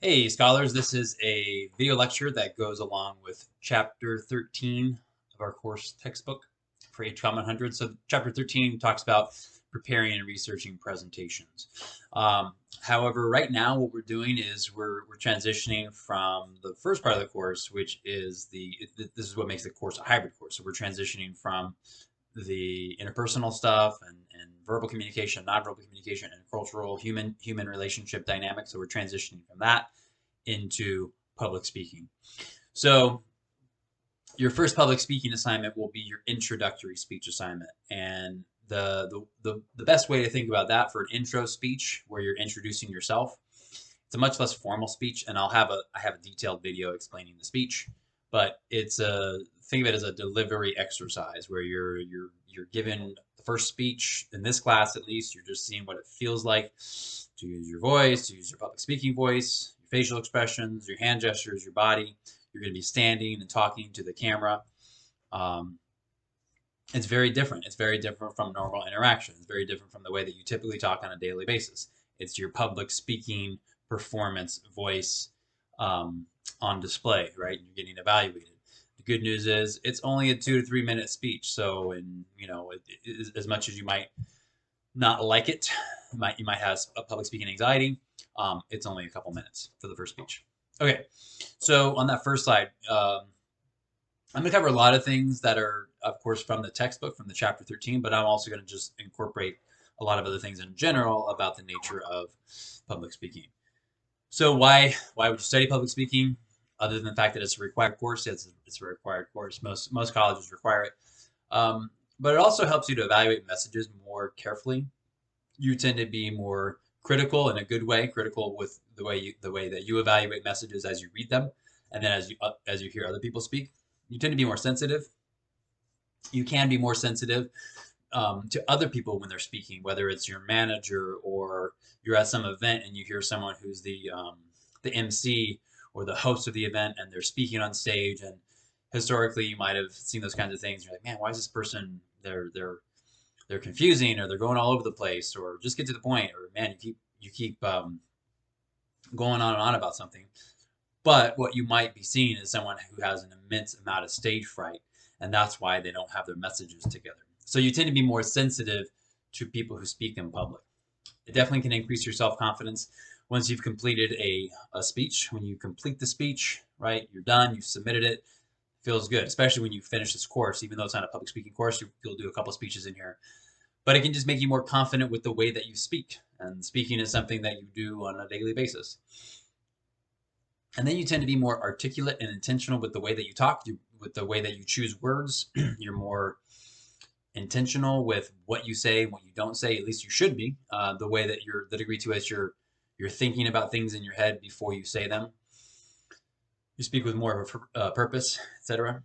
Hey, scholars, this is a video lecture that goes along with Chapter 13 of our course textbook for HCOM 100. So Chapter 13 talks about preparing and researching presentations. However, right now what we're doing is we're transitioning from the first part of the course, which is this is what makes the course a hybrid course. So we're transitioning from the interpersonal stuff and verbal communication, nonverbal communication, and cultural human relationship dynamics. So we're transitioning from that into public speaking. So your first public speaking assignment will be your introductory speech assignment. And the best way to think about that for an intro speech where you're introducing yourself, it's a much less formal speech, and I have a detailed video explaining the speech, but think of it as a delivery exercise where you're given the first speech in this class. At least you're just seeing what it feels like to use your voice, to use your public speaking voice, your facial expressions, your hand gestures, your body. You're going to be standing and talking to the camera. Um, it's very different. It's very different from normal interaction. It's very different from the way that you typically talk on a daily basis. It's your public speaking performance voice on display, right? You're getting evaluated. The good news is it's only a 2 to 3 minute speech. So, as much as you might not like it, you might have a public speaking anxiety. It's only a couple minutes for the first speech. Okay, so on that first slide, I'm going to cover a lot of things that are, of course, from the textbook, from the chapter 13, but I'm also going to just incorporate a lot of other things in general about the nature of public speaking. So why would you study public speaking? Other than the fact that it's a required course, it's a required course. Most colleges require it. But it also helps you to evaluate messages more carefully. You tend to be more critical in a good way, critical with the way that you evaluate messages as you read them, and then as you hear other people speak. You tend to be more sensitive. You can be more sensitive to other people when they're speaking, whether it's your manager or you're at some event and you hear someone who's the MC or the host of the event and they're speaking on stage. And historically, you might have seen those kinds of things. You're like, man, why is this person? They're confusing, or they're going all over the place, or just get to the point, or man, you keep going on and on about something. But what you might be seeing is someone who has an immense amount of stage fright, and that's why they don't have their messages together. So you tend to be more sensitive to people who speak in public. It definitely can increase your self-confidence once you've completed a speech. When you complete the speech, right, you're done, you've submitted it, feels good, especially when you finish this course. Even though it's not a public speaking course, you'll do a couple speeches in here. But it can just make you more confident with the way that you speak. And speaking is something that you do on a daily basis. And then you tend to be more articulate and intentional with the way that you talk, with the way that you choose words. You're more intentional with what you say and what you don't say. At least you should be. The degree to which you're thinking about things in your head before you say them. You speak with more of a purpose, etc.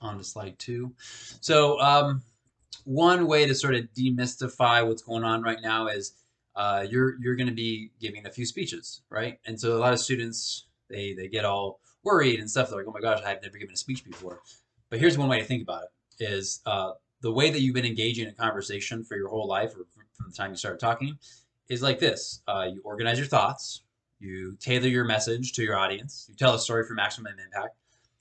On to slide 2. So one way to sort of demystify what's going on right now is you're going to be giving a few speeches, right? And so a lot of students, they get all worried and stuff. They're like, oh my gosh, I've never given a speech before. But here's one way to think about it is the way that you've been engaging in conversation for your whole life, or from the time you started talking, is like this. You organize your thoughts, you tailor your message to your audience, you tell a story for maximum impact,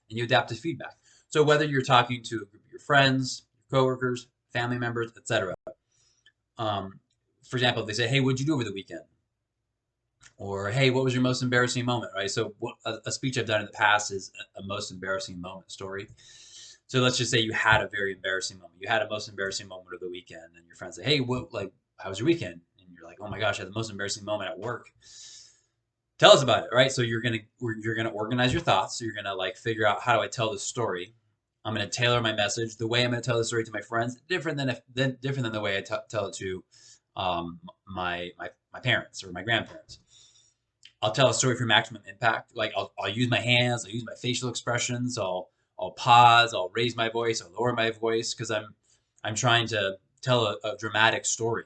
and you adapt to feedback. So whether you're talking to a group of your friends, your coworkers, family members, etc. For example, if they say, hey, what'd you do over the weekend? Or, hey, what was your most embarrassing moment, right? So a speech I've done in the past is a most embarrassing moment story. So let's just say you had a very embarrassing moment. You had a most embarrassing moment of the weekend, and your friends say, hey, how was your weekend? And you're like, oh my gosh, I had the most embarrassing moment at work. Tell us about it, right? So you're gonna organize your thoughts. So you're gonna figure out, how do I tell this story? I'm gonna tailor my message. The way I'm gonna tell the story to my friends different than the way I tell it to my parents or my grandparents. I'll tell a story for maximum impact. I'll use my hands, I'll use my facial expressions, I'll pause, I'll raise my voice, I'll lower my voice, because I'm trying to tell a dramatic story.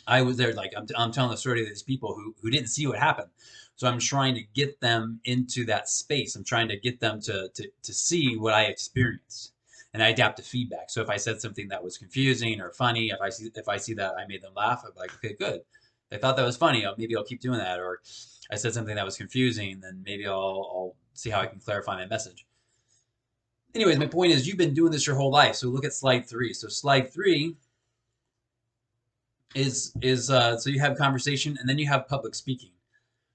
I was there, I'm telling the story to these people who didn't see what happened. So I'm trying to get them into that space. I'm trying to get them to see what I experienced. And I adapt to feedback. So if I said something that was confusing or funny, if I see that I made them laugh, I'm like, okay, good. I thought that was funny. Maybe I'll keep doing that. Or I said something that was confusing, then maybe I'll see how I can clarify my message. Anyways, my point is you've been doing this your whole life. So look at slide 3. So slide 3 is so you have conversation and then you have public speaking.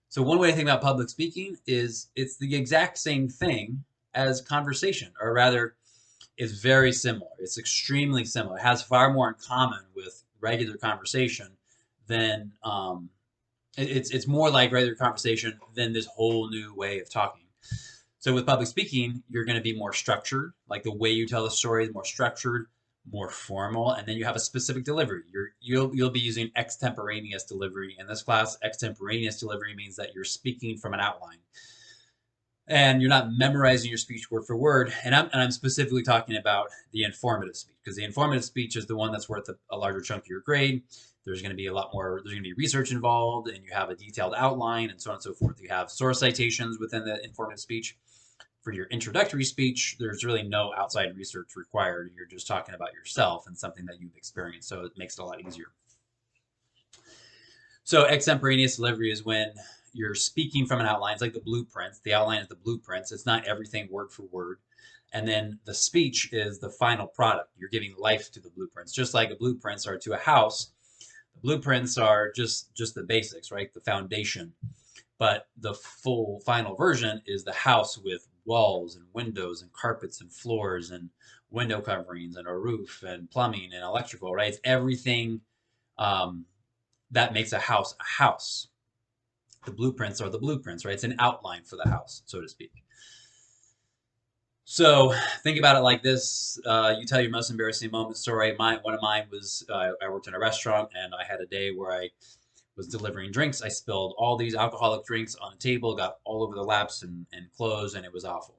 So one way to think about public speaking is it's the exact same thing as conversation, or rather, it's very similar. It's extremely similar. It has far more in common with regular conversation than it's more like regular conversation than this whole new way of talking. So with public speaking, you're going to be more structured, like the way you tell the story is more structured, more formal, and then you have a specific delivery. You'll be using extemporaneous delivery in this class. Extemporaneous delivery means that you're speaking from an outline, and you're not memorizing your speech word for word. And I'm specifically talking about the informative speech, because the informative speech is the one that's worth a larger chunk of your grade. There's going to be a lot more. There's going to be research involved, and you have a detailed outline, and so on and so forth. You have source citations within the informative speech. For your introductory speech, there's really no outside research required. You're just talking about yourself and something that you've experienced, so it makes it a lot easier. So extemporaneous delivery is when you're speaking from an outline. It's like the blueprints. The outline is the blueprints. It's not everything word for word. And then the speech is the final product. You're giving life to the blueprints, just like the blueprints are to a house. The blueprints are just the basics, right? The foundation. But the full final version is the house with walls and windows and carpets and floors and window coverings and a roof and plumbing and electrical, right? It's everything that makes a house a house. The blueprints are the blueprints, right? It's an outline for the house, so to speak. So think about it like this. You tell your most embarrassing moment story. One of mine was I worked in a restaurant and I had a day where I was delivering drinks. I spilled all these alcoholic drinks on a table, got all over the laps and clothes, and it was awful.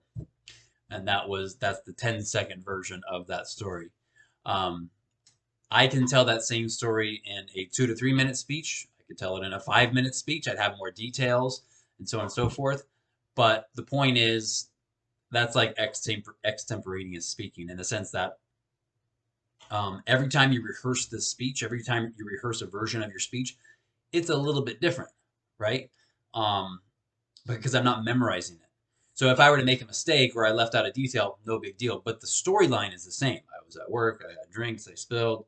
And that's the 10-second version of that story. I can tell that same story in a 2 to 3 minute speech. I could tell it in a 5-minute speech. I'd have more details and so on and so forth. But the point is, that's like extemporaneous speaking in the sense that every time you rehearse this speech, every time you rehearse a version of your speech, it's a little bit different, right? Because I'm not memorizing it. So if I were to make a mistake or I left out a detail, no big deal. But the storyline is the same. I was at work, I had drinks, I spilled,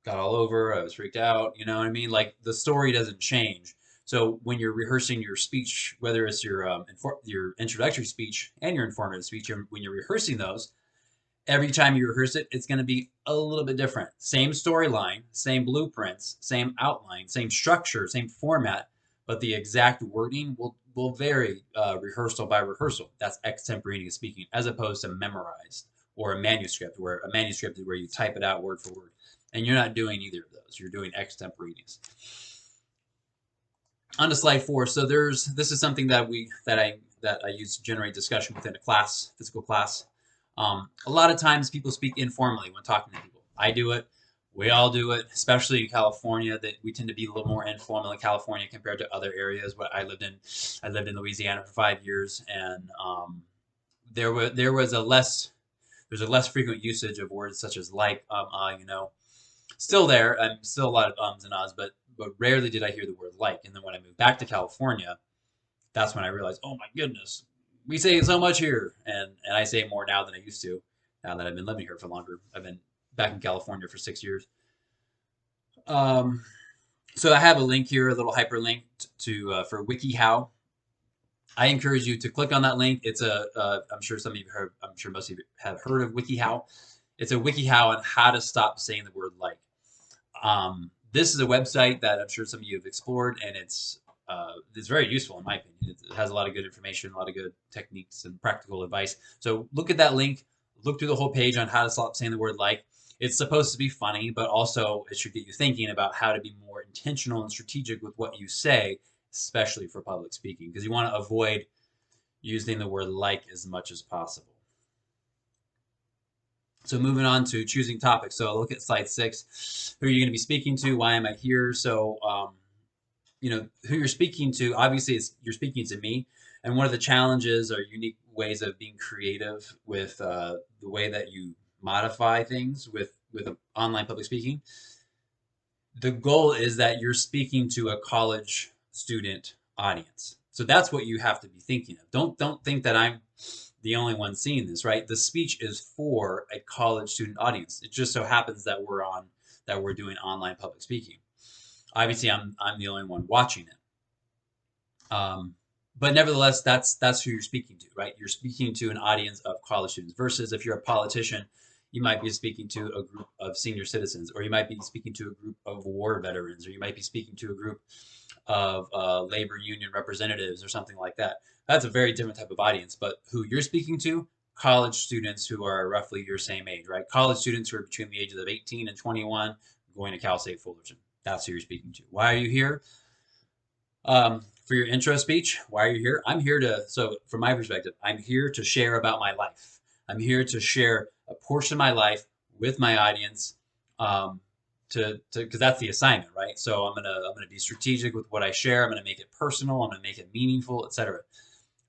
got all over, I was freaked out. You know what I mean? Like the story doesn't change. So when you're rehearsing your speech, whether it's your introductory speech and your informative speech, when you're rehearsing those, every time you rehearse it, it's going to be a little bit different. Same storyline, same blueprints, same outline, same structure, same format, but the exact wording will vary rehearsal by rehearsal. That's extemporaneous speaking, as opposed to memorized or a manuscript, where a manuscript is where you type it out word for word. And you're not doing either of those. You're doing extemporaneous. On to slide 4. So this is something that I use to generate discussion within a class, physical class. A lot of times people speak informally when talking to people. I do it. We all do it, especially in California. That we tend to be a little more informal in California compared to other areas. What I lived in Louisiana for 5 years, and there's a less frequent usage of words such as like, still there. Still a lot of ums and ahs, but rarely did I hear the word like. And then when I moved back to California, that's when I realized, oh my goodness, we say it so much here, and I say it more now than I used to. Now that I've been living here for longer, I've been back in California for 6 years. So I have a link here, a little hyperlink to for WikiHow. I encourage you to click on that link. It's I'm sure some of you heard. I'm sure most of you have heard of WikiHow. It's a WikiHow on how to stop saying the word like. This is a website that I'm sure some of you have explored, and it's very useful in my opinion. It has a lot of good information, a lot of good techniques and practical advice. So look at that link, look through the whole page on how to stop saying the word like. It's supposed to be funny, but also it should get you thinking about how to be more intentional and strategic with what you say, especially for public speaking, because you want to avoid using the word like as much as possible. So moving on to choosing topics. So look at slide 6. Who are you going to be speaking to? Why am I here? So, who you're speaking to, obviously you're speaking to me. And one of the challenges or unique ways of being creative with the way that you modify things with online public speaking, The goal is that you're speaking to a college student audience. So that's what you have to be thinking of. Don't think that I'm the only one seeing this, right? The speech is for a college student audience. It just so happens that we're doing online public speaking. Obviously, I'm the only one watching it. But nevertheless, that's who you're speaking to, right? You're speaking to an audience of college students versus if you're a politician, you might be speaking to a group of senior citizens, or you might be speaking to a group of war veterans, or you might be speaking to a group of labor union representatives or something like that. That's a very different type of audience. But who you're speaking to, college students who are roughly your same age, right? College students who are between the ages of 18 and 21 going to Cal State Fullerton. That's who you're speaking to. Why are you here? For your intro speech, why are you here? I'm here to, so from my perspective, I'm here to share about my life. I'm here to share a portion of my life with my audience, because that's the assignment, right? So I'm gonna be strategic with what I share. I'm gonna make it personal. I'm gonna make it meaningful, etc.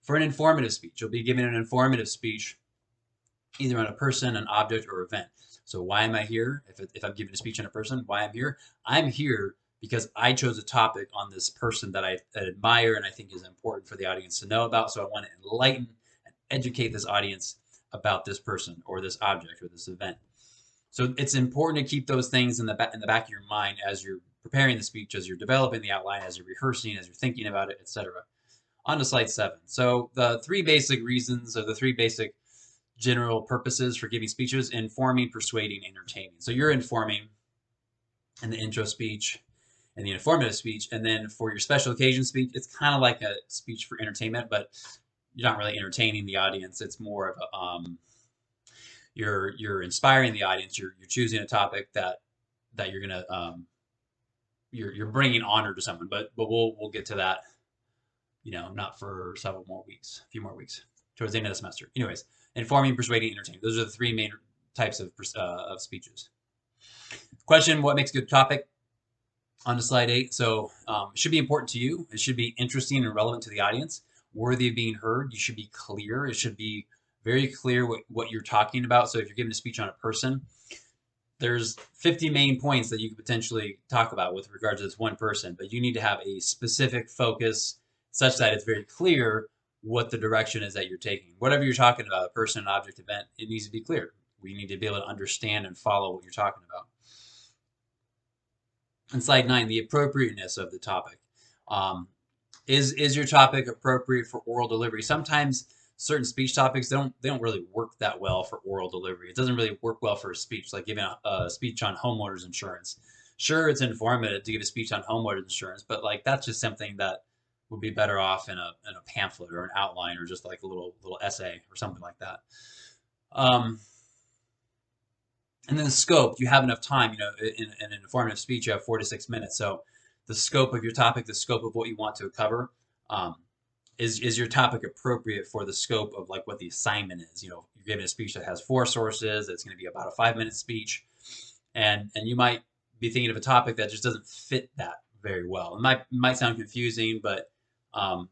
For an informative speech, you'll be giving an informative speech either on a person, an object, or event. So why am I here? If I'm giving a speech on a person, why I'm here because I chose a topic on this person that I admire and I think is important for the audience to know about. So I want to enlighten and educate this audience about this person or this object or this event. So it's important to keep those things in the back of your mind as you're preparing the speech, as you're developing the outline, as you're rehearsing, as you're thinking about it, etc. On to slide 7. So the 3 basic reasons, or the 3 basic general purposes for giving speeches: informing, persuading, entertaining. So you're informing in the intro speech and the informative speech, and then for your special occasion speech, it's kind of like a speech for entertainment, but you're not really entertaining the audience. It's more of a you're inspiring the audience. You're choosing a topic that you're gonna you're bringing honor to someone. But we'll get to that. Not for several more weeks, a few more weeks towards the end of the semester. Anyways, informing, persuading, entertaining. Those are the 3 main types of speeches. Question: what makes a good topic? On to slide 8. So it should be important to you. It should be interesting and relevant to the audience, worthy of being heard. You should be clear. It should be very clear what you're talking about. So if you're giving a speech on a person, there's 50 main points that you could potentially talk about with regard to this one person, but you need to have a specific focus such that it's very clear what the direction is that you're taking. Whatever you're talking about, a person, an object, event, it needs to be clear. We need to be able to understand and follow what you're talking about. And slide 9, the appropriateness of the topic. Is your topic appropriate for oral delivery? Sometimes certain speech topics they don't really work that well for oral delivery. It doesn't really work well for a speech, like giving a speech on homeowners insurance. Sure, it's informative to give a speech on homeowners insurance, but like that's just something that would be better off in a pamphlet or an outline or just like a little essay or something like that. And then the scope, you have enough time, in an informative speech, you have 4 to 6 minutes. So the scope of your topic, the scope of what you want to cover, is your topic appropriate for the scope of like what the assignment is? You're giving a speech that has 4 sources. It's going to be about a 5-minute speech. And you might be thinking of a topic that just doesn't fit that very well. It might sound confusing, but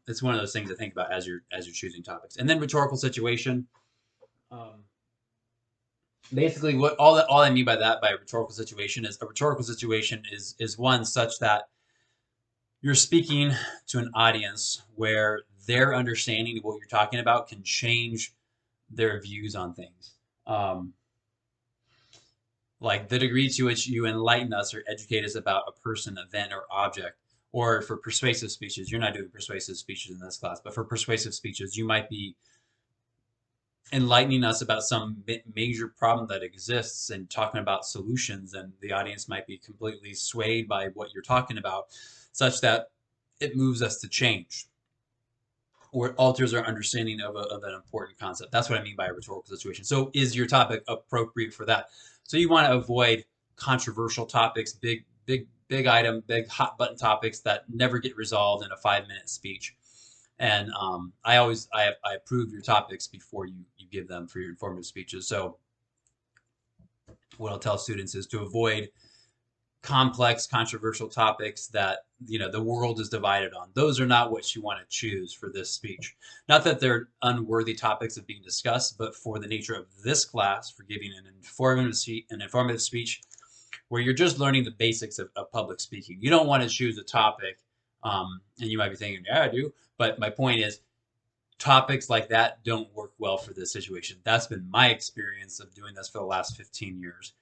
it's one of those things to think about as you're choosing topics. And then rhetorical situation. Basically, what all I mean by that, by a rhetorical situation, is a rhetorical situation is one such that you're speaking to an audience where their understanding of what you're talking about can change their views on things. Like the degree to which you enlighten us or educate us about a person, event, or object. Or for persuasive speeches, you're not doing persuasive speeches in this class, but for persuasive speeches, you might be enlightening us about some major problem that exists and talking about solutions, and the audience might be completely swayed by what you're talking about, such that it moves us to change or it alters our understanding of an important concept. That's what I mean by a rhetorical situation. So is your topic appropriate for that? So you want to avoid controversial topics, big item, big hot button topics that never get resolved in a 5-minute speech. And I approve your topics before you give them for your informative speeches. So what I'll tell students is to avoid complex, controversial topics that the world is divided on. Those are not what you want to choose for this speech. Not that they're unworthy topics of being discussed, but for the nature of this class, for giving an informative speech, where you're just learning the basics of public speaking. You don't want to choose a topic, and you might be thinking, yeah, I do. But my point is, topics like that don't work well for this situation. That's been my experience of doing this for the last 15 years.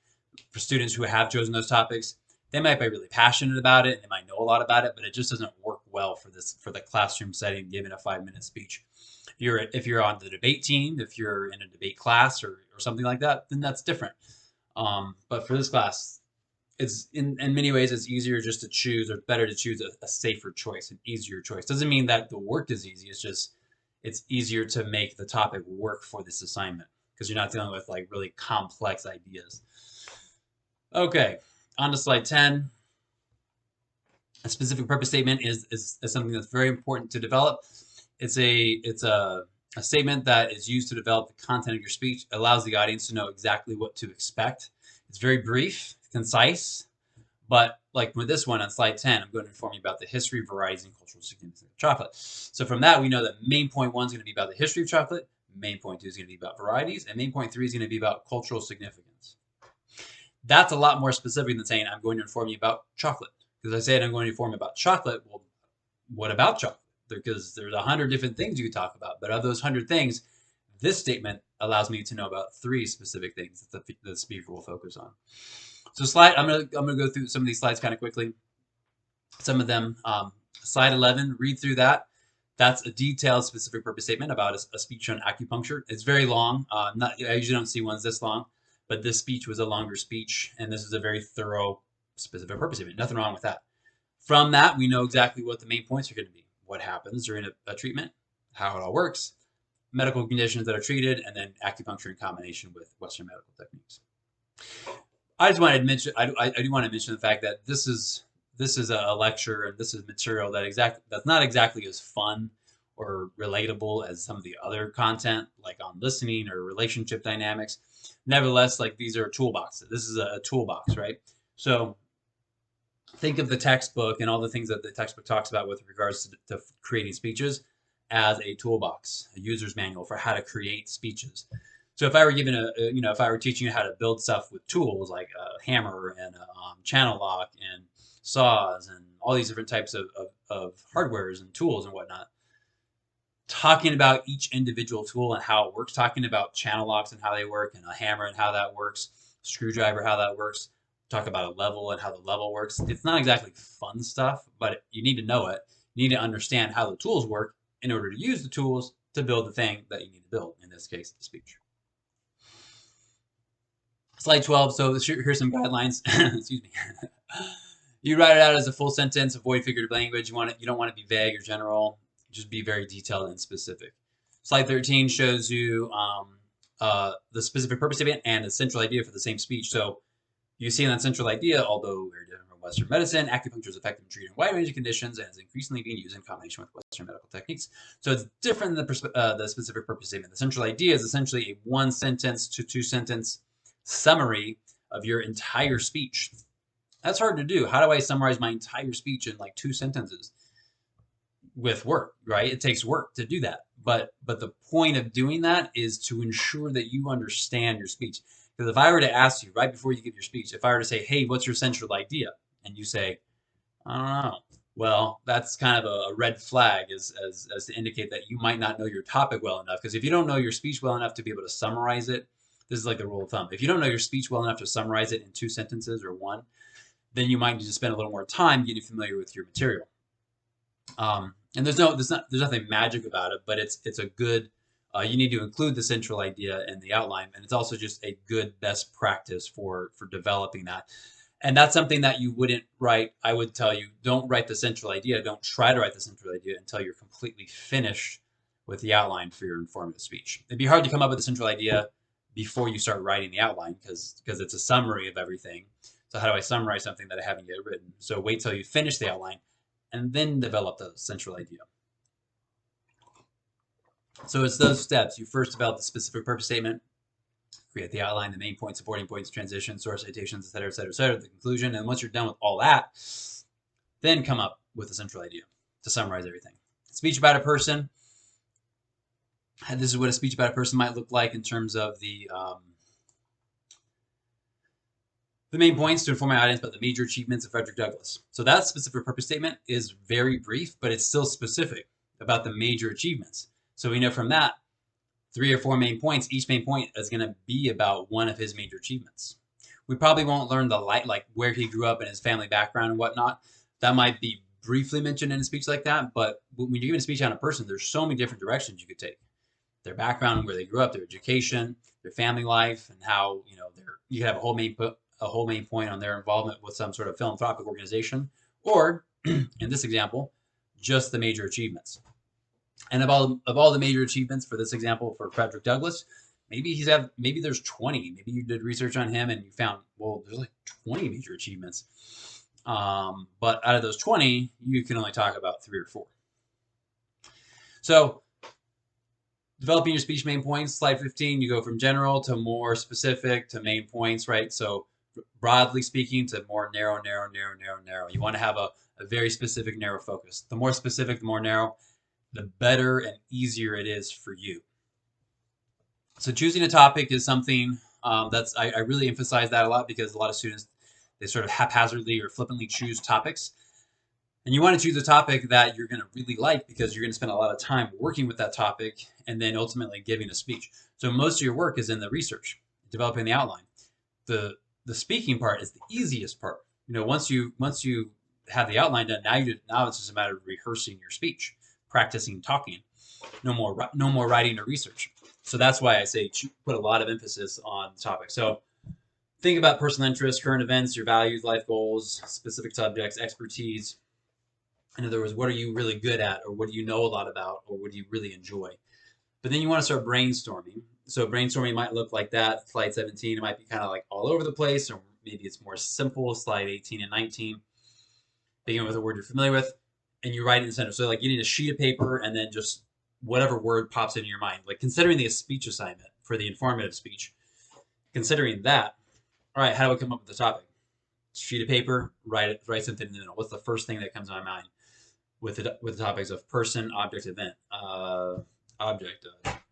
For students who have chosen those topics, they might be really passionate about it, they might know a lot about it, but it just doesn't work well for the classroom setting, giving a 5-minute speech. If you're on the debate team, if you're in a debate class or something like that, then that's different. But for this class, it's in many ways it's easier just to choose, or better to choose a safer choice, an easier choice. Doesn't mean that the work is easy. It's just it's easier to make the topic work for this assignment because you're not dealing with like really complex ideas. Okay, on to slide 10. A specific purpose statement is something that's very important to develop. It's a statement that is used to develop the content of your speech. It allows the audience to know exactly what to expect. It's very brief, concise, but like with this one on slide 10, I'm going to inform you about the history, varieties, and cultural significance of chocolate. So from that, we know that main point 1 is going to be about the history of chocolate, main point 2 is going to be about varieties, and main point 3 is going to be about cultural significance. That's a lot more specific than saying I'm going to inform you about chocolate. Because I said I'm going to inform you about chocolate. Well, what about chocolate? Because there's 100 different things you could talk about. But of those 100 things, this statement allows me to know about 3 specific things that the speaker will focus on. So I'm gonna go through some of these slides kind of quickly. Some of them, slide 11, read through that. That's a detailed specific purpose statement about a speech on acupuncture. It's very long. I usually don't see ones this long, but this speech was a longer speech, and this is a very thorough specific purpose statement. Nothing wrong with that. From that, we know exactly what the main points are going to be. What happens during a treatment, how it all works, medical conditions that are treated, and then acupuncture in combination with Western medical techniques. I just wanted to mention, I do want to mention the fact that this is a lecture, and this is material that's not exactly as fun or relatable as some of the other content, like on listening or relationship dynamics. Nevertheless, like these are toolboxes. This is a toolbox, right? So think of the textbook and all the things that the textbook talks about with regards to creating speeches as a toolbox, a user's manual for how to create speeches. So if I were given if I were teaching you how to build stuff with tools like a hammer and a channel lock and saws and all these different types of hardwares and tools and whatnot, talking about each individual tool and how it works, talking about channel locks and how they work, and a hammer and how that works, screwdriver, how that works, talk about a level and how the level works. It's not exactly fun stuff, but you need to know it. You need to understand how the tools work in order to use the tools to build the thing that you need to build, in this case, the speech. Slide 12. So here's some guidelines. Excuse me. You write it out as a full sentence. Avoid figurative language. You don't want to be vague or general. Just be very detailed and specific. Slide 13 shows you the specific purpose statement and the central idea for the same speech. So you see in that central idea, although very different from Western medicine, acupuncture is effective in treating a wide range of conditions and is increasingly being used in combination with Western medical techniques. So it's different than the specific purpose statement. The central idea is essentially a 1-sentence to 2-sentence summary of your entire speech. That's hard to do. How do I summarize my entire speech in like 2 sentences? With work, right? It takes work to do that. But the point of doing that is to ensure that you understand your speech. Because if I were to ask you right before you give your speech, if I were to say, hey, what's your central idea? And you say, I don't know. Well, that's kind of a red flag as to indicate that you might not know your topic well enough. Because if you don't know your speech well enough to be able to summarize it, this is like the rule of thumb. If you don't know your speech well enough to summarize it in 2 sentences or 1, then you might need to spend a little more time getting familiar with your material. And there's nothing magic about it, but it's a good. You need to include the central idea in the outline, and it's also just a good best practice for developing that. And that's something that you wouldn't write. I would tell you, don't write the central idea. Don't try to write the central idea until you're completely finished with the outline for your informative speech. It'd be hard to come up with a central idea before you start writing the outline because it's a summary of everything. So how do I summarize something that I haven't yet written? So wait till you finish the outline and then develop the central idea. So it's those steps. You first develop the specific purpose statement, create the outline, the main points, supporting points, transitions, source citations, et cetera, the conclusion. And once you're done with all that, then come up with a central idea to summarize everything. Speech about a person. This is what a speech about a person might look like in terms of the The main points to inform my audience about the major achievements of Frederick Douglass. So that specific purpose statement is very brief, but it's still specific about the major achievements. So we know from that 3 or 4 main points, each main point is going to be about one of his major achievements. We probably won't learn like where he grew up and his family background and whatnot. That might be briefly mentioned in a speech like that, but when you're giving a speech on a person, there's so many different directions you could take. Their background, where they grew up, their education, their family life, and how, you could have a whole main point on their involvement with some sort of philanthropic organization, or in this example, just the major achievements. And of all the major achievements for this example for Frederick Douglass, maybe there's 20. Maybe you did research on him and you found, well, there's like 20 major achievements. But out of those 20, you can only talk about 3 or 4. So developing your speech main points, slide 15, you go from general to more specific to main points, right? So broadly speaking to more narrow. You want to have a very specific, narrow focus. The more specific, the more narrow, the better and easier it is for you. So choosing a topic is something I really emphasize that a lot, because a lot of students, they sort of haphazardly or flippantly choose topics. And you want to choose a topic that you're going to really like, because you're going to spend a lot of time working with that topic and then ultimately giving a speech. So most of your work is in the research, developing the outline. The speaking part is the easiest part. Once you have the outline done, now it's just a matter of rehearsing your speech, practicing talking. No more writing or research. So that's why I say put a lot of emphasis on the topic. So think about personal interests, current events, your values, life goals, specific subjects, expertise. In other words, what are you really good at, or what do you know a lot about, or what do you really enjoy? But then you want to start brainstorming. So brainstorming might look like that. Slide 17, it might be kind of like all over the place, or maybe it's more simple. Slide 18 and 19. Begin with a word you're familiar with, and you write it in the center. So like you need a sheet of paper, and then just whatever word pops into your mind. Like considering the speech assignment for the informative speech, considering that, all right, how do I come up with the topic? Sheet of paper, write something in the middle. What's the first thing that comes to my mind with the topics of person, object, event,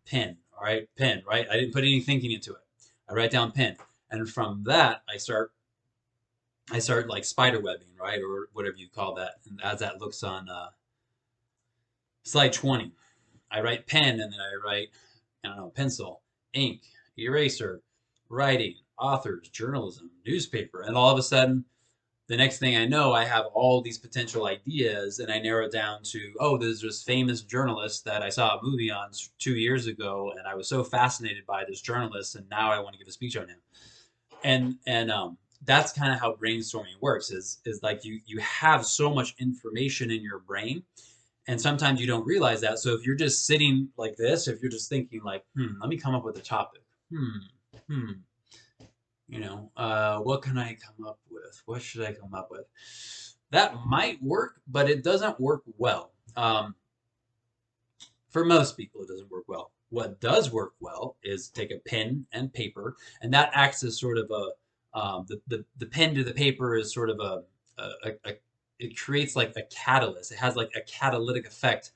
pen. All right, pen. Right. I didn't put any thinking into it. I write down pen, and from that I start like spider webbing, right, or whatever you call that. And as that looks on slide 20, I write pen, and then I write, pencil, ink, eraser, writing, authors, journalism, newspaper, and all of a sudden, the next thing I know, I have all these potential ideas, and I narrow it down to, oh, there's this famous journalist that I saw a movie on 2 years ago, and I was so fascinated by this journalist, and now I want to give a speech on him. And that's kind of how brainstorming works. Is like you have so much information in your brain, and sometimes you don't realize that. So if you're just sitting like this, if you're just thinking like, let me come up with a topic. What can I come up with? What should I come up with? That might work, but it doesn't work well. For most people, it doesn't work well. What does work well is take a pen and paper, and that acts as sort of the pen to the paper is sort of it creates like a catalyst. It has like a catalytic effect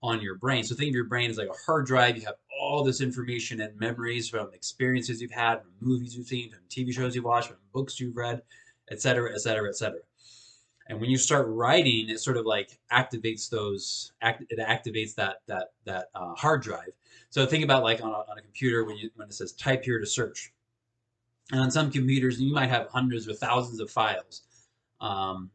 on your brain. So think of your brain as like a hard drive. You have all this information and memories from experiences you've had, from movies you've seen, from TV shows you've watched, from books you've read, et cetera, et cetera, et cetera. And when you start writing, it sort of like activates that hard drive. So think about like on a computer when it says type here to search. And on some computers, you might have hundreds or thousands of files. And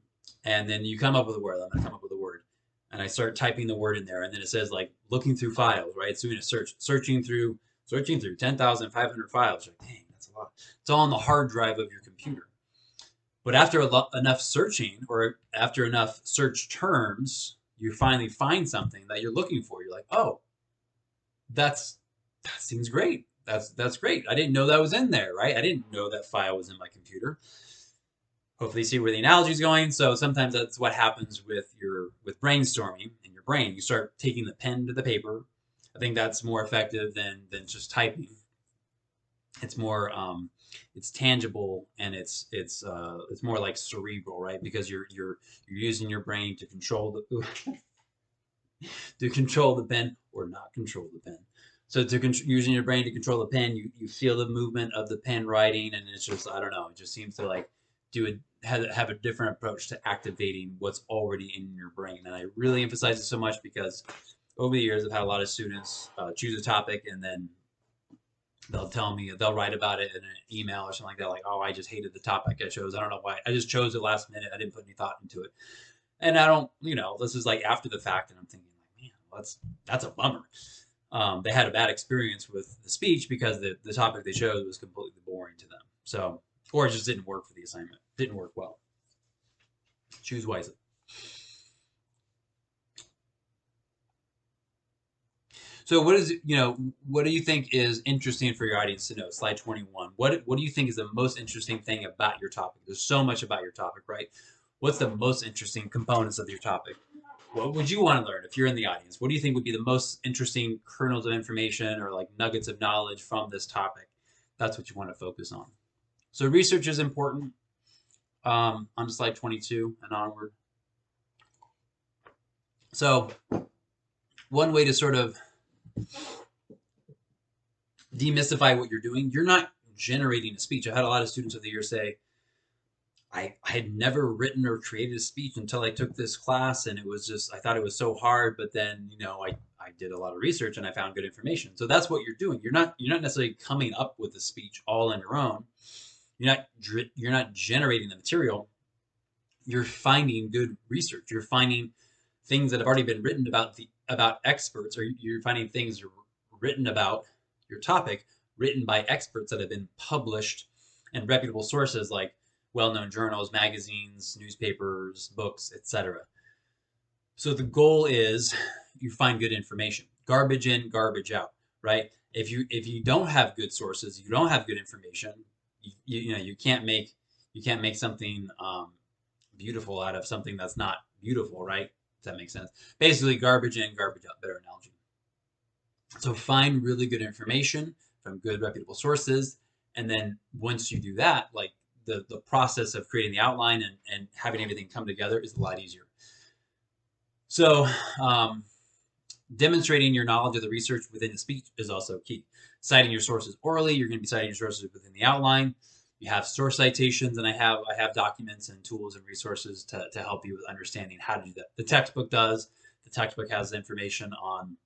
then you come up with a word. I'm going to come up with a word. And I start typing the word in there. And then it says like looking through files, right? So doing a search, searching through 10,500 files. You're like, dang, that's a lot. It's all on the hard drive of your computer. But after enough searching, or after enough search terms, you finally find something that you're looking for. You're like, oh, that seems great. That's great. I didn't know that was in there, right? I didn't know that file was in my computer. Hopefully you see where the analogy is going. So sometimes that's what happens with brainstorming in your brain. You start taking the pen to the paper. I think that's more effective than just typing. It's more it's tangible, and it's more like cerebral, right? Because you're using your brain to control the pen or not control the pen. So using your brain to control the pen, you feel the movement of the pen writing, and it's just, I don't know, it just seems to like have a different approach to activating what's already in your brain. And I really emphasize it so much because over the years I've had a lot of students choose a topic and then they'll tell me, they'll write about it in an email or something like that, like, oh, I just hated the topic I chose. I don't know why. I just chose it last minute. I didn't put any thought into it. And I don't, this is like after the fact, and I'm thinking, like, man, well, that's a bummer. They had a bad experience with the speech because the topic they chose was completely boring to them. So, or it just didn't work for the assignment. Didn't work well. Choose wisely. So what do you think is interesting for your audience to know? Slide 21. What do you think is the most interesting thing about your topic? There's so much about your topic, right? What's the most interesting components of your topic? What would you want to learn if you're in the audience? What do you think would be the most interesting kernels of information or like nuggets of knowledge from this topic? That's what you want to focus on. So research is important on slide 22 and onward. So one way to sort of demystify what you're doing, you're not generating a speech. I've had a lot of students over the years say, I had never written or created a speech until I took this class, and it was just, I thought it was so hard, but then, I did a lot of research and I found good information. So that's what you're doing. You're not necessarily coming up with a speech all on your own. You're not generating the material. You're finding good research. You're finding things that have already been written about experts, or you're finding things written about your topic, written by experts that have been published in reputable sources like well-known journals, magazines, newspapers, books, etc. So the goal is you find good information. Garbage in, garbage out, right? If you don't have good sources, you don't have good information, you can't make something beautiful out of something that's not beautiful, right? Does that make sense? Basically, garbage in, garbage out. Better analogy. So find really good information from good reputable sources, and then once you do that, like the process of creating the outline and having everything come together is a lot easier. So demonstrating your knowledge of the research within the speech is also key. Citing your sources orally, you're going to be citing your sources within the outline. You have source citations, and I have documents and tools and resources to help you with understanding how to do that. The textbook does. The textbook has information on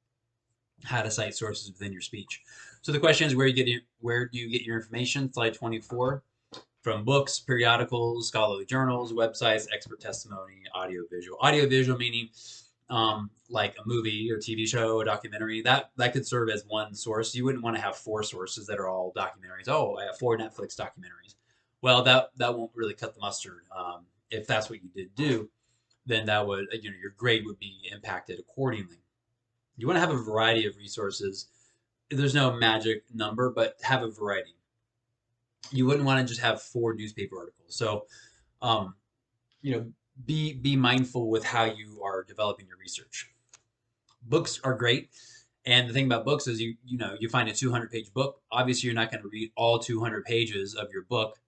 how to cite sources within your speech. So the question is, where do you get your information? Slide 24. From books, periodicals, scholarly journals, websites, expert testimony, audiovisual. Audiovisual meaning like a movie or TV show, a documentary. That could serve as one source. You wouldn't want to have 4 sources that are all documentaries. Oh, I have 4 Netflix documentaries. Well, that won't really cut the mustard. If that's what you did do, then that would, your grade would be impacted accordingly. You want to have a variety of resources. There's no magic number, but have a variety. You wouldn't want to just have 4 newspaper articles. So, be mindful with how you are developing your research. Books are great. And the thing about books is you find a 200-page book. Obviously, you're not going to read all 200 pages of your book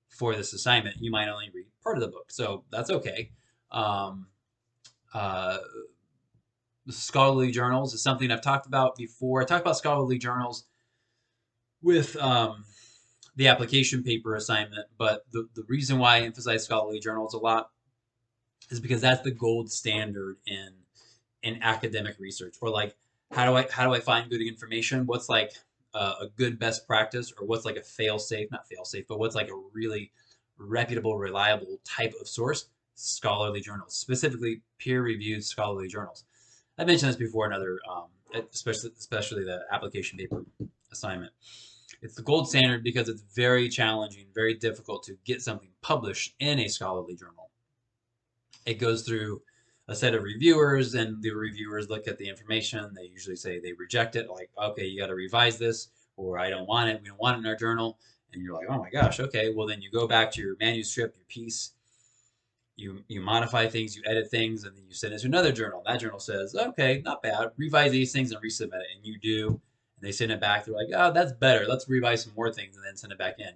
for this assignment. You might only read part of the book. So that's okay. Scholarly journals is something I've talked about before. I talked about scholarly journals with the application paper assignment, but the reason why I emphasize scholarly journals a lot is because that's the gold standard in academic research. Or like, how do I find good information? What's like a good best practice, or what's like a fail-safe, not fail-safe, but what's like a really reputable, reliable type of source? Scholarly journals, specifically peer-reviewed scholarly journals. I mentioned this before in other, especially the application paper assignment. It's the gold standard because it's very challenging, very difficult to get something published in a scholarly journal. It goes through a set of reviewers, and the reviewers look at the information. They usually say they reject it, like, okay, you got to revise this, or I don't want it. We don't want it in our journal. And you're like, oh my gosh, okay. Well, then you go back to your manuscript, your piece, you modify things, you edit things, and then you send it to another journal. That journal says, okay, not bad. Revise these things and resubmit it. And you do, and they send it back. They're like, oh, that's better. Let's revise some more things and then send it back in.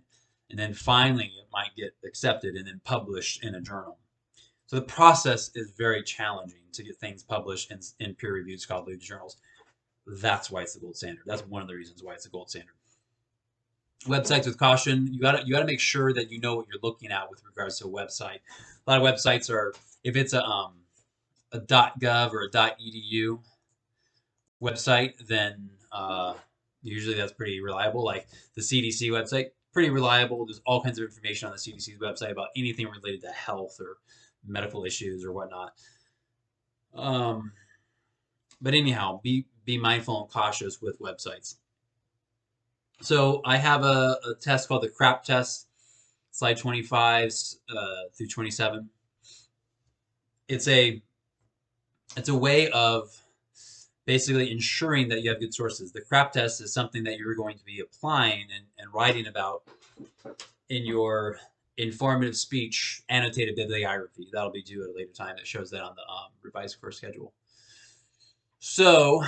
And then finally, it might get accepted and then published in a journal. So the process is very challenging to get things published in peer-reviewed scholarly journals. That's why it's the gold standard. That's one of the reasons why it's the gold standard. Websites with caution. You gotta make sure that you know what you're looking at with regards to a website. A lot of websites are, if it's a .gov or a .edu website, then usually that's pretty reliable. Like the CDC website, pretty reliable. There's all kinds of information on the CDC's website about anything related to health or medical issues or whatnot. Um, but anyhow, be mindful and cautious with websites. So I have a test called the CRAP test, slide 25 through 27. It's a it's a way of basically ensuring that you have good sources. The CRAP test is something that you're going to be applying and writing about in your informative speech annotated bibliography. That'll be due at a later time. That shows that on the revised course schedule. So,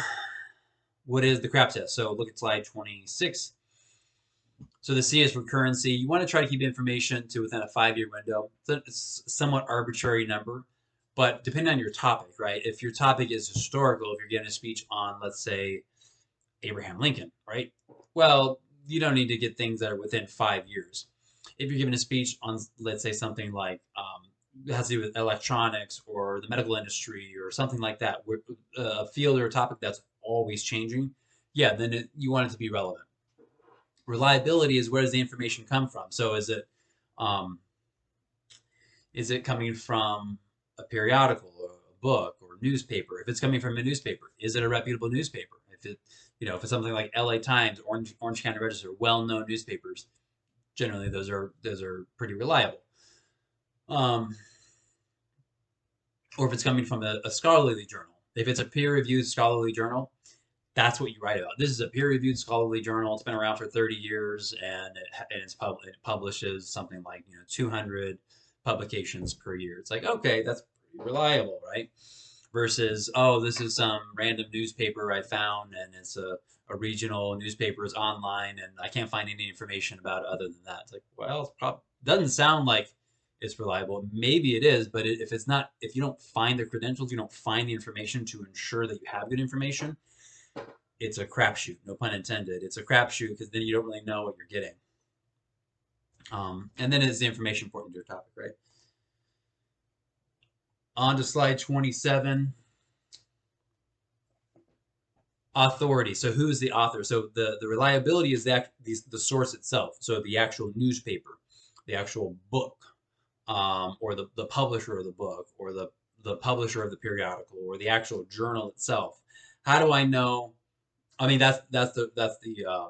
what is the CRAP test? So, look at slide 26. So, the C is for currency. You want to try to keep information to within a 5-year window. It's a somewhat arbitrary number, but depending on your topic, right? If your topic is historical, if you're giving a speech on, let's say, Abraham Lincoln, right? Well, you don't need to get things that are within 5 years. If you're giving a speech on, let's say, something like it has to do with electronics or the medical industry or something like that, a field or a topic that's always changing, yeah, then you want it to be relevant. Reliability is, where does the information come from? So um, is it coming from a periodical or a book or newspaper? If it's coming from a newspaper, is it a reputable newspaper? If it's something like LA Times, Orange County Register, well-known newspapers, generally those are pretty reliable. Or if it's coming from a scholarly journal. If it's a peer-reviewed scholarly journal, that's what you write about. This is a peer-reviewed scholarly journal. It's been around for 30 years, and it publishes something like 200 publications per year. It's like, okay, that's pretty reliable, right? Versus, oh, this is some random newspaper I found, and it's a regional newspaper, is online, and I can't find any information about it other than that. It's like, well, it doesn't sound like it's reliable. Maybe it is, but if it's not, if you don't find the credentials, you don't find the information to ensure that you have good information, it's a crapshoot. No pun intended. It's a crapshoot because then you don't really know what you're getting. And then is the information important to your topic, right? On to slide 27. Authority. So who is the author? So the reliability is the source itself. So the actual newspaper, the actual book, or the publisher of the book, or the publisher of the periodical, or the actual journal itself. How do I know? I mean, that's the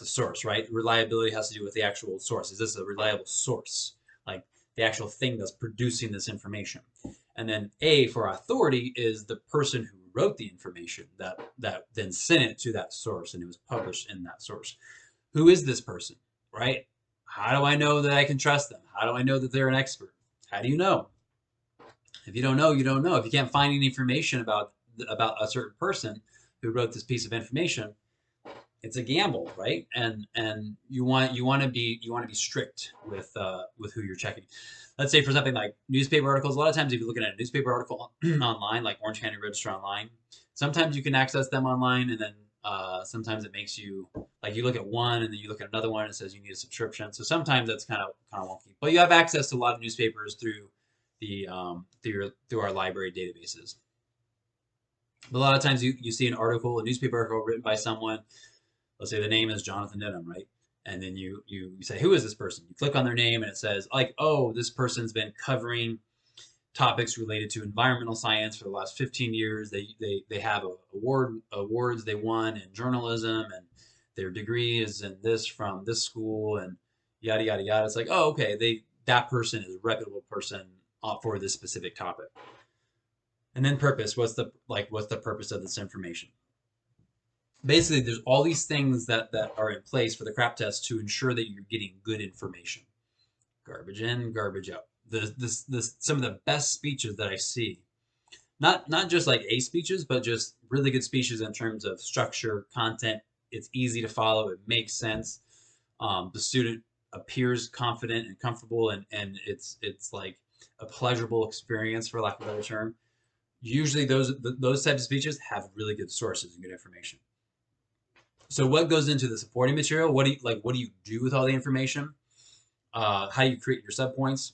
source, right? Reliability has to do with the actual source. Is this a reliable source? Like the actual thing that's producing this information. And then A for authority is the person who wrote the information that then sent it to that source and it was published in that source. Who is this person, right? How do I know that I can trust them? How do I know that they're an expert? How do you know? If you don't know, you don't know. If you can't find any information about a certain person who wrote this piece of information, it's a gamble, right? And you want to be strict with who you're checking. Let's say for something like newspaper articles. A lot of times, if you're looking at a newspaper article online, like Orange County Register online, sometimes you can access them online, and then sometimes it makes you, like, you look at one and then you look at another one and it says you need a subscription. So sometimes that's kind of wonky. But you have access to a lot of newspapers through through our library databases. But a lot of times you see an article, a newspaper article written by someone. Let's say the name is Jonathan Denham, right? And then you say, who is this person? You click on their name and it says, like, oh, this person's been covering topics related to environmental science for the last 15 years. They have awards they won in journalism, and their degree is in this from this school, and yada yada yada. It's like, oh, okay, that person is a reputable person for this specific topic. And then purpose. What's the purpose of this information? Basically, there's all these things that are in place for the CRAP test to ensure that you're getting good information. Garbage in, garbage out. Some of the best speeches that I see, not just like A speeches, but just really good speeches in terms of structure, content. It's easy to follow. It makes sense. The student appears confident and comfortable, and it's like a pleasurable experience, for lack of a better term. Usually, those types of speeches have really good sources and good information. So what goes into the supporting material? What do you do with all the information? How do you create your subpoints?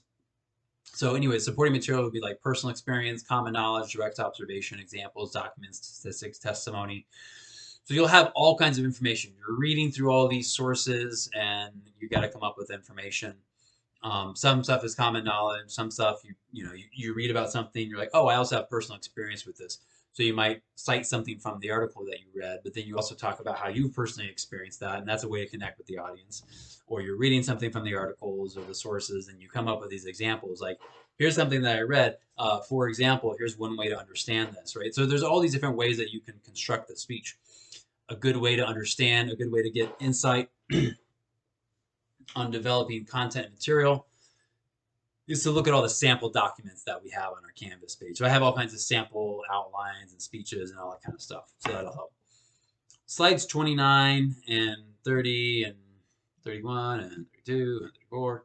So anyway, supporting material would be like personal experience, common knowledge, direct observation, examples, documents, statistics, testimony. So you'll have all kinds of information. You're reading through all these sources, and you got to come up with information. Some stuff is common knowledge. Some stuff you read about something. You're like, oh, I also have personal experience with this. So you might cite something from the article that you read, but then you also talk about how you personally experienced that, and that's a way to connect with the audience. Or you're reading something from the articles or the sources, and you come up with these examples. Like, here's something that I read. For example, here's one way to understand this, right? So there's all these different ways that you can construct the speech. A good way to understand, a good way to get insight on developing content and material is to look at all the sample documents that we have on our Canvas page. So I have all kinds of sample outlines and speeches and all that kind of stuff. So that'll help. Slides 29 and 30 and 31 and 32 and 34,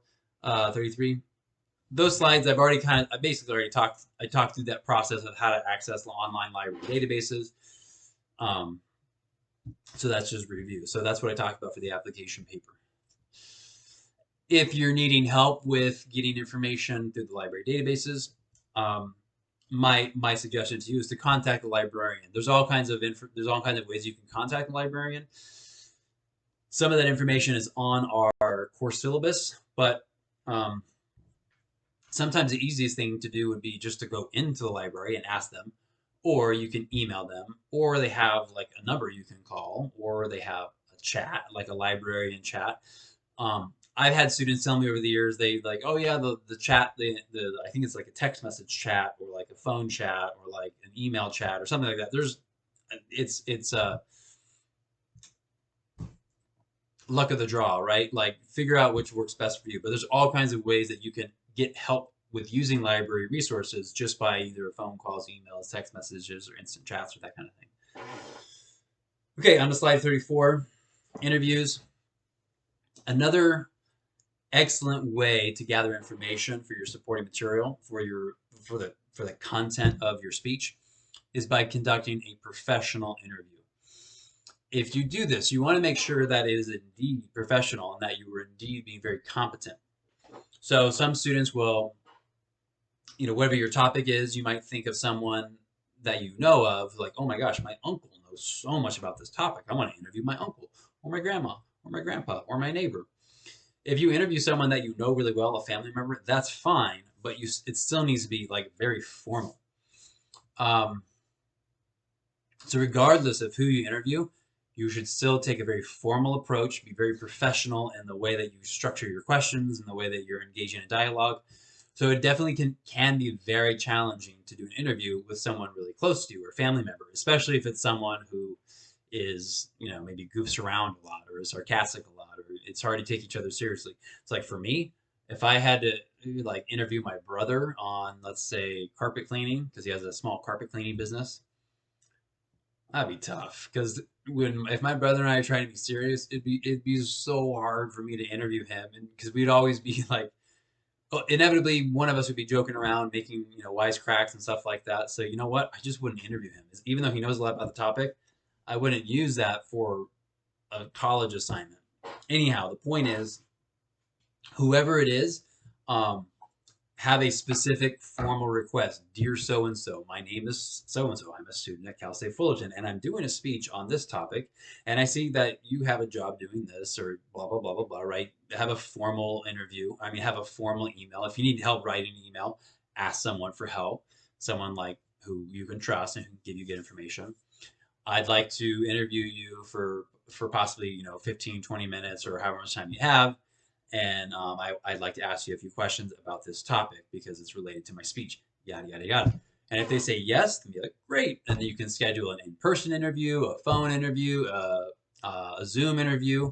33. Those slides I basically already talked through that process of how to access the online library databases. So that's just review. So that's what I talked about for the application paper. If you're needing help with getting information through the library databases, my suggestion to you is to contact the librarian. There's all kinds of ways you can contact the librarian. Some of that information is on our course syllabus, but sometimes the easiest thing to do would be just to go into the library and ask them, or you can email them, or they have like a number you can call, or they have a chat, like a librarian chat. I've had students tell me over the years, they like, oh yeah, the chat, I think it's like a text message chat or like a phone chat or like an email chat or something like that. It's luck of the draw, right? Like, figure out which works best for you. But there's all kinds of ways that you can get help with using library resources just by either phone calls, emails, text messages, or instant chats or that kind of thing. Okay, on to slide 34, interviews. Another excellent way to gather information for your supporting material for the content of your speech is by conducting a professional interview. If you do this, you want to make sure that it is indeed professional and that you are indeed being very competent. So some students will, whatever your topic is, you might think of someone that you know of, like, oh my gosh, my uncle knows so much about this topic. I want to interview my uncle or my grandma or my grandpa or my neighbor. If you interview someone that you know really well, a family member, that's fine, but it still needs to be like very formal. So regardless of who you interview, you should still take a very formal approach, be very professional in the way that you structure your questions and the way that you're engaging in dialogue. So it definitely can be very challenging to do an interview with someone really close to you or a family member, especially if it's someone who is, maybe goofs around a lot or is sarcastic a lot, or it's hard to take each other seriously. It's like, for me, if I had to like interview my brother on, let's say, carpet cleaning, because he has a small carpet cleaning business, that'd be tough. Because if my brother and I are trying to be serious, it'd be so hard for me to interview him, and because we'd always be like, inevitably one of us would be joking around, making wisecracks and stuff like that. So you know what? I just wouldn't interview him, even though he knows a lot about the topic. I wouldn't use that for a college assignment. Anyhow, the point is, whoever it is, have a specific formal request. Dear so-and-so, my name is so-and-so. I'm a student at Cal State Fullerton, and I'm doing a speech on this topic, and I see that you have a job doing this, or blah, blah, blah, blah, blah, right? Have a formal interview. Have a formal email. If you need help writing an email, ask someone for help, someone like who you can trust and who can give you good information. I'd like to interview you for possibly 15, 20 minutes or however much time you have, and I'd like to ask you a few questions about this topic because it's related to my speech, yada yada yada. And if they say yes, then be like, great, and then you can schedule an in-person interview, a phone interview, a Zoom interview,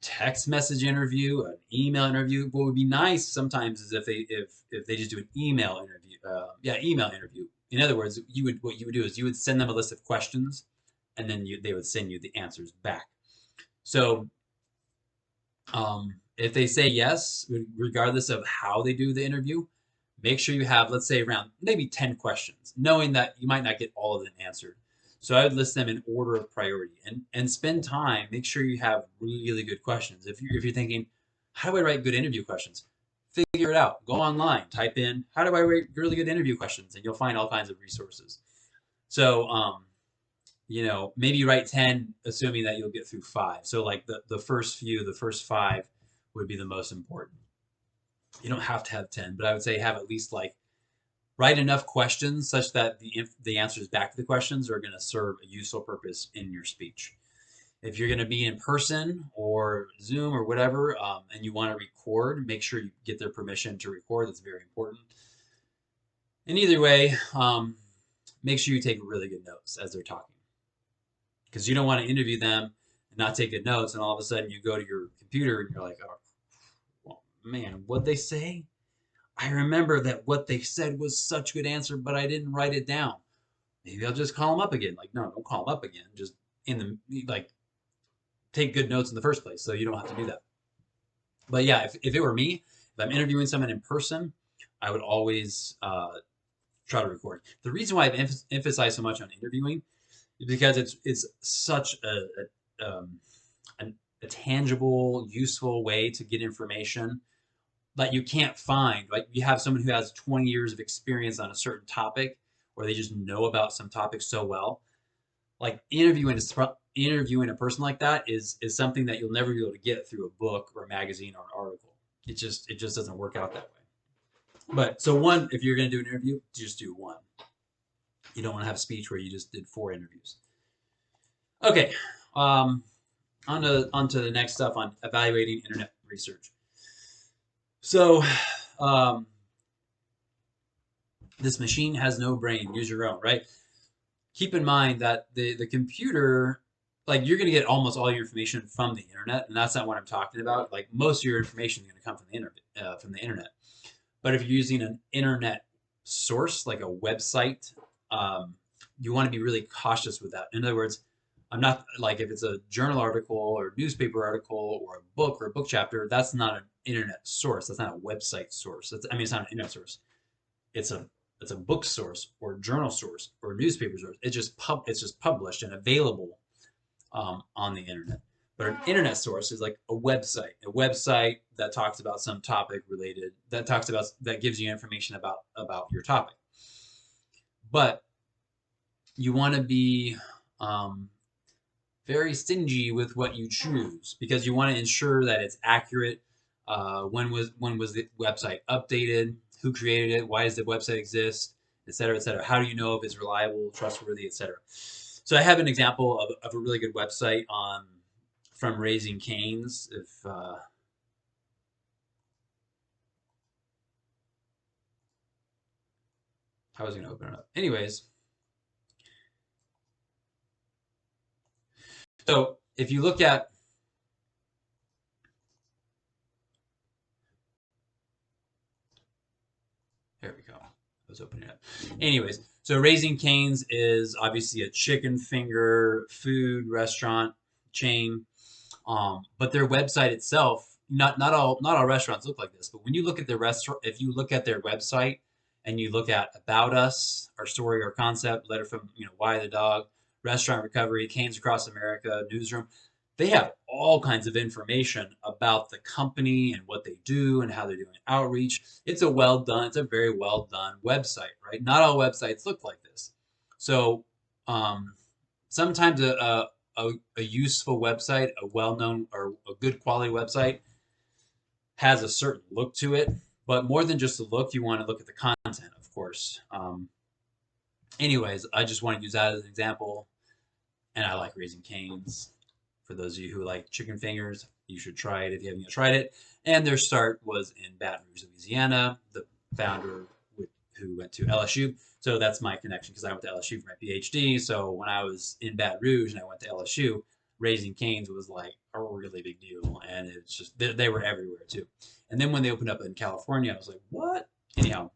text message interview, an email interview. What would be nice sometimes is if they just do an email interview. Email interview. In other words, what you would do is you would send them a list of questions, and then they would send you the answers back. So if they say yes, regardless of how they do the interview, make sure you have, let's say, around maybe 10 questions, knowing that you might not get all of them answered. So I would list them in order of priority and spend time. Make sure you have really good questions. If you're thinking, how do I write good interview questions? Figure it out. Go online, type in, how do I write really good interview questions? And you'll find all kinds of resources. So, maybe you write 10, assuming that you'll get through 5. So like the first 5 would be the most important. You don't have to have 10, but I would say have at least like write enough questions such that the answers back to the questions are going to serve a useful purpose in your speech. If you're going to be in person or Zoom or whatever, and you want to record, make sure you get their permission to record. That's very important. And either way, make sure you take really good notes as they're talking, because you don't want to interview them and not take good notes, and all of a sudden you go to your computer and you're like, oh, well, man, what'd they say? I remember that what they said was such a good answer, but I didn't write it down. Maybe I'll just call them up again. Like, no, don't call them up again. Just take good notes in the first place, so you don't have to do that. But yeah, if it were me, if I'm interviewing someone in person, I would always try to record. The reason why I've emphasized so much on interviewing is because it's such a tangible, useful way to get information that you can't find. Like, you have someone who has 20 years of experience on a certain topic, or they just know about some topic so well. Like, interviewing a person like that is something that you'll never be able to get through a book or a magazine or an article. It just doesn't work out that way. But so one, if you're going to do an interview, just do one. You don't want to have a speech where you just did 4 interviews. Okay, on to the next stuff on evaluating internet research. So, this machine has no brain. Use your own, right? Keep in mind that the computer, like, you're going to get almost all your information from the internet, and that's not what I'm talking about. Like, most of your information is going to come from the internet. But if you're using an internet source, like a website, you want to be really cautious with that. In other words, I'm not, like, if it's a journal article or newspaper article or a book or a book chapter, that's not an internet source. That's not a website source. It's not an internet source. It's a book source or journal source or newspaper source. It's just published and available on the internet. But an internet source is like a website that talks about some topic related, that gives you information about your topic. But you want to be very stingy with what you choose, because you want to ensure that it's accurate. When was the website updated? Who created it? Why does the website exist? Et cetera, et cetera. How do you know if it's reliable, trustworthy, et cetera? So I have an example of a really good website from Raising Cane's. I was going to open it up. Anyways, so if you look at there we go. I was opening it up. Anyways, so Raising Cane's is obviously a chicken finger food restaurant chain, but their website itself, not all restaurants look like this, but when you look at their restaurant, if you look at their website and you look at About Us, Our Story, Our Concept, Letter from Why the Dog, Restaurant Recovery, Cane's Across America, Newsroom, they have all kinds of information about the company and what they do and how they're doing outreach. It's a very well done website, right? Not all websites look like this. So sometimes a useful website, a well-known or a good quality website, has a certain look to it. But more than just the look, you want to look at the content, of course. Anyways, I just want to use that as an example. And I like Raising Cane's. For those of you who like chicken fingers, you should try it if you haven't yet tried it. And their start was in Baton Rouge, Louisiana. The founder who went to LSU. So that's my connection, because I went to LSU for my PhD. So when I was in Baton Rouge and I went to LSU, Raising Cane's was like a really big deal. And it's just, they were everywhere too. And then when they opened up in California, I was like, what? Anyhow,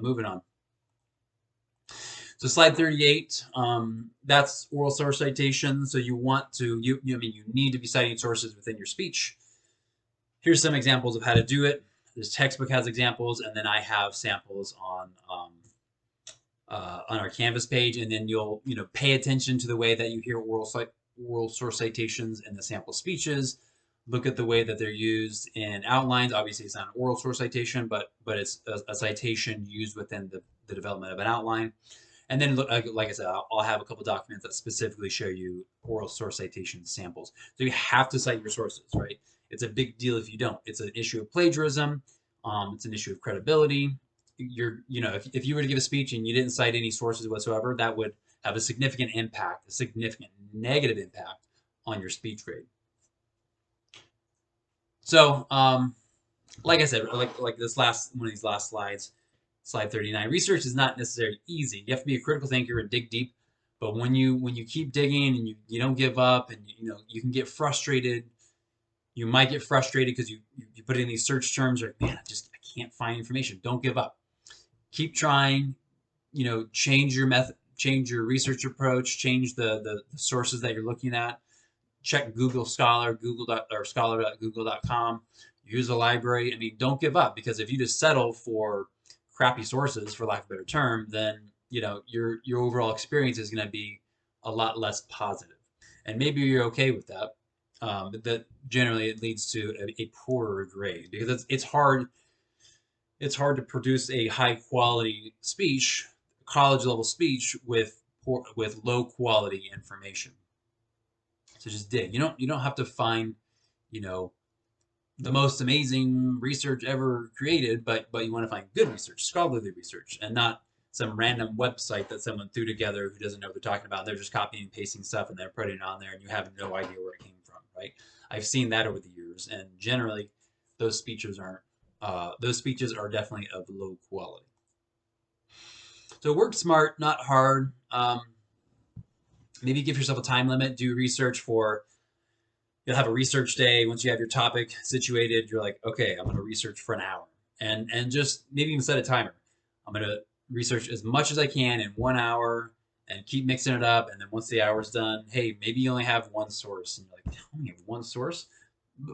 moving on. So slide 38, that's oral source citation. So you want to, you need to be citing sources within your speech. Here's some examples of how to do it. This textbook has examples, and then I have samples on on our Canvas page, and then you'll pay attention to the way that you hear oral source citations in the sample speeches. Look at the way that they're used in outlines. Obviously, it's not an oral source citation, but it's a citation used within the development of an outline. And then, like I said, I'll have a couple documents that specifically show you oral source citation samples. So you have to cite your sources, right? It's a big deal if you don't. It's an issue of plagiarism. It's an issue of credibility. If you were to give a speech and you didn't cite any sources whatsoever, that would have a significant impact, a significant negative impact on your speech grade. So, like I said, like this last one of these last slides, slide 39. Research is not necessarily easy. You have to be a critical thinker and dig deep. But when you keep digging and you don't give up, and you can get frustrated. You might get frustrated because you put in these search terms, or man, I can't find information. Don't give up. Keep trying. Change your method, change your research approach, change the sources that you're looking at. Check Google Scholar, scholar.google.com. Use a library. I mean, don't give up, because if you just settle for crappy sources, for lack of a better term, then your overall experience is going to be a lot less positive. And maybe you're okay with that, but that generally it leads to a poorer grade, because it's hard to produce a high quality speech, college level speech, with low quality information. So just dig. You don't have to find the most amazing research ever created, but you want to find good research, scholarly research, and not some random website that someone threw together who doesn't know what they're talking about. They're just copying and pasting stuff and they're putting it on there, and you have no idea where it came from, right? I've seen that over the years, and generally those speeches are definitely of low quality. So work smart, not hard. Maybe give yourself a time limit. Do research for. You'll have a research day. Once you have your topic situated, you're like, okay, I'm going to research for an hour, and just maybe even set a timer. I'm going to research as much as I can in 1 hour, and keep mixing it up. And then once the hour's done, hey, maybe you only have one source, and you're like, I only have one source,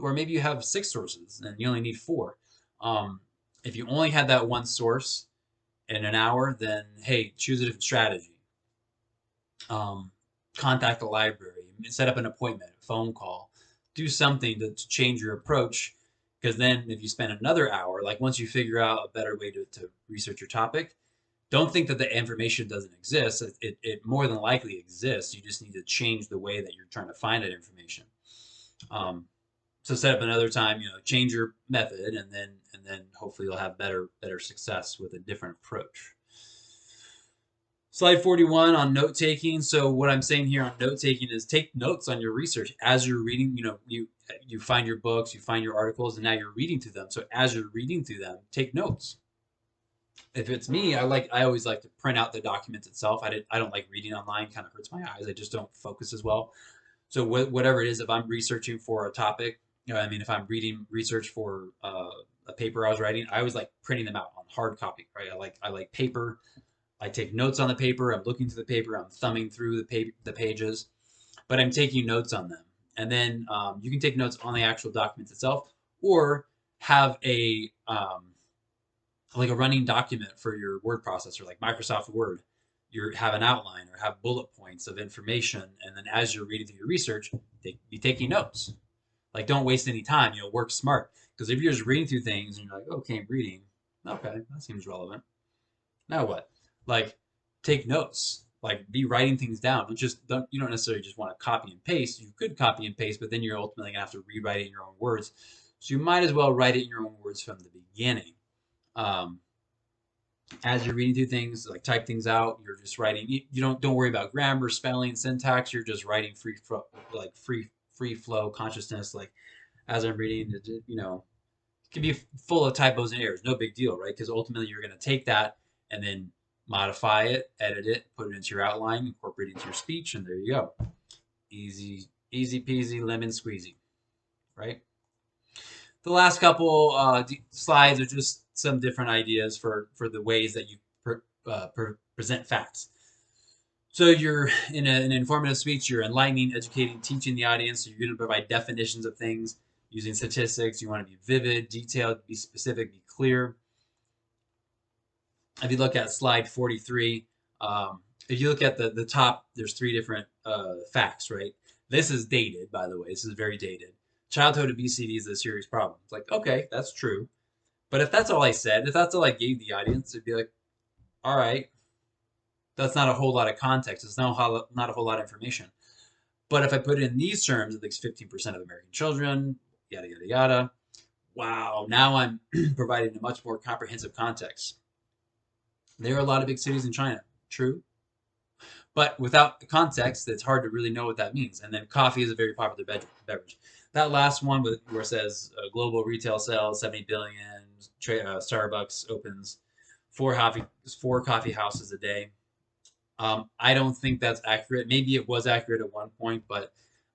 or maybe you have 6 sources and you only need 4. If you only had that one source in an hour, then hey, choose a different strategy. Contact the library, set up an appointment, a phone call. Do something to change your approach, because then if you spend another hour, like once you figure out a better way to research your topic, don't think that the information doesn't exist. It more than likely exists. You just need to change the way that you're trying to find that information. So set up another time, change your method, and then hopefully you'll have better success with a different approach. Slide 41 on note taking. So what I'm saying here on note taking is take notes on your research as you're reading. You find your books, you find your articles, and now you're reading through them. So as you're reading through them, take notes. If it's me, I always like to print out the documents itself. I don't like reading online; kind of hurts my eyes. I just don't focus as well. So whatever it is, if I'm researching for a topic, if I'm reading research for a paper I was writing, I always like printing them out on hard copy. Right? I like paper. I take notes on the paper. I'm looking through the paper. I'm thumbing through the pages, but I'm taking notes on them. And then you can take notes on the actual documents itself, or have a running document for your word processor, like Microsoft Word. You have an outline or have bullet points of information, and then as you're reading through your research, be taking notes. Like, don't waste any time. Work smart, because if you're just reading through things and you're like, okay, I'm reading. Okay, that seems relevant. Now what? Like, take notes. Like, be writing things down. You don't necessarily just want to copy and paste. You could copy and paste, but then you're ultimately gonna have to rewrite it in your own words. So you might as well write it in your own words from the beginning. As you're reading through things, like type things out, you're just writing. You don't worry about grammar, spelling, syntax. You're just writing free flow consciousness. Like, as I'm reading, it can be full of typos and errors. No big deal, right? Because ultimately you're gonna take that and then modify it, edit it, put it into your outline, incorporate it into your speech, and there you go. Easy peasy, lemon squeezy, right? The last couple slides are just some different ideas for the ways that you present facts. So you're in an informative speech, you're enlightening, educating, teaching the audience. So you're going to provide definitions of things using statistics. You want to be vivid, detailed, be specific, be clear. If you look at slide 43, If you look at the top, there's three different facts, right? This is dated, by the way. This is very dated. Childhood obesity is a serious problem. It's like, okay, that's true. But if that's all I said, if that's all I gave the audience, it'd be like, all right, that's not a whole lot of context. It's not a whole lot of information. But if I put it in these terms, at least 15% of American children, yada, yada, yada, wow, now I'm providing a much more comprehensive context. There are a lot of big cities in China, true. But without the context, it's hard to really know what that means. And then coffee is a very popular beverage. That last one where it says global retail sales 70 billion, Starbucks opens four coffee houses a day. I don't think that's accurate. Maybe it was accurate at one point, but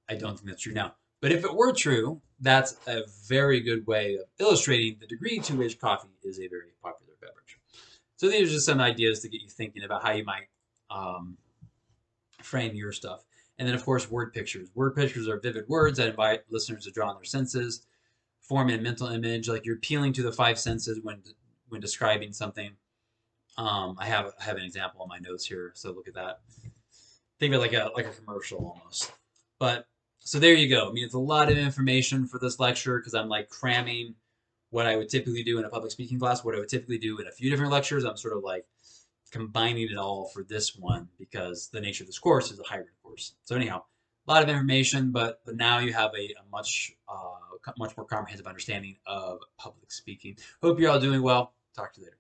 I don't think that's true now. But if it were true, that's a very good way of illustrating the degree to which coffee is a very popular beverage. So these are just some ideas to get you thinking about how you might frame your stuff. And then, of course, word pictures. Word pictures are vivid words that invite listeners to draw on their senses, form a mental image, like you're appealing to the five senses when describing something. I have an example on my notes here, so look at that. Think of it like a commercial almost. But so there you go. I mean, it's a lot of information for this lecture because I'm like cramming what I would typically do in a public speaking class, what I would typically do in a few different lectures. I'm sort of like combining it all for this one because the nature of this course is a hybrid course. So anyhow, a lot of information, but now you have a much more comprehensive understanding of public speaking. Hope you're all doing well. Talk to you later.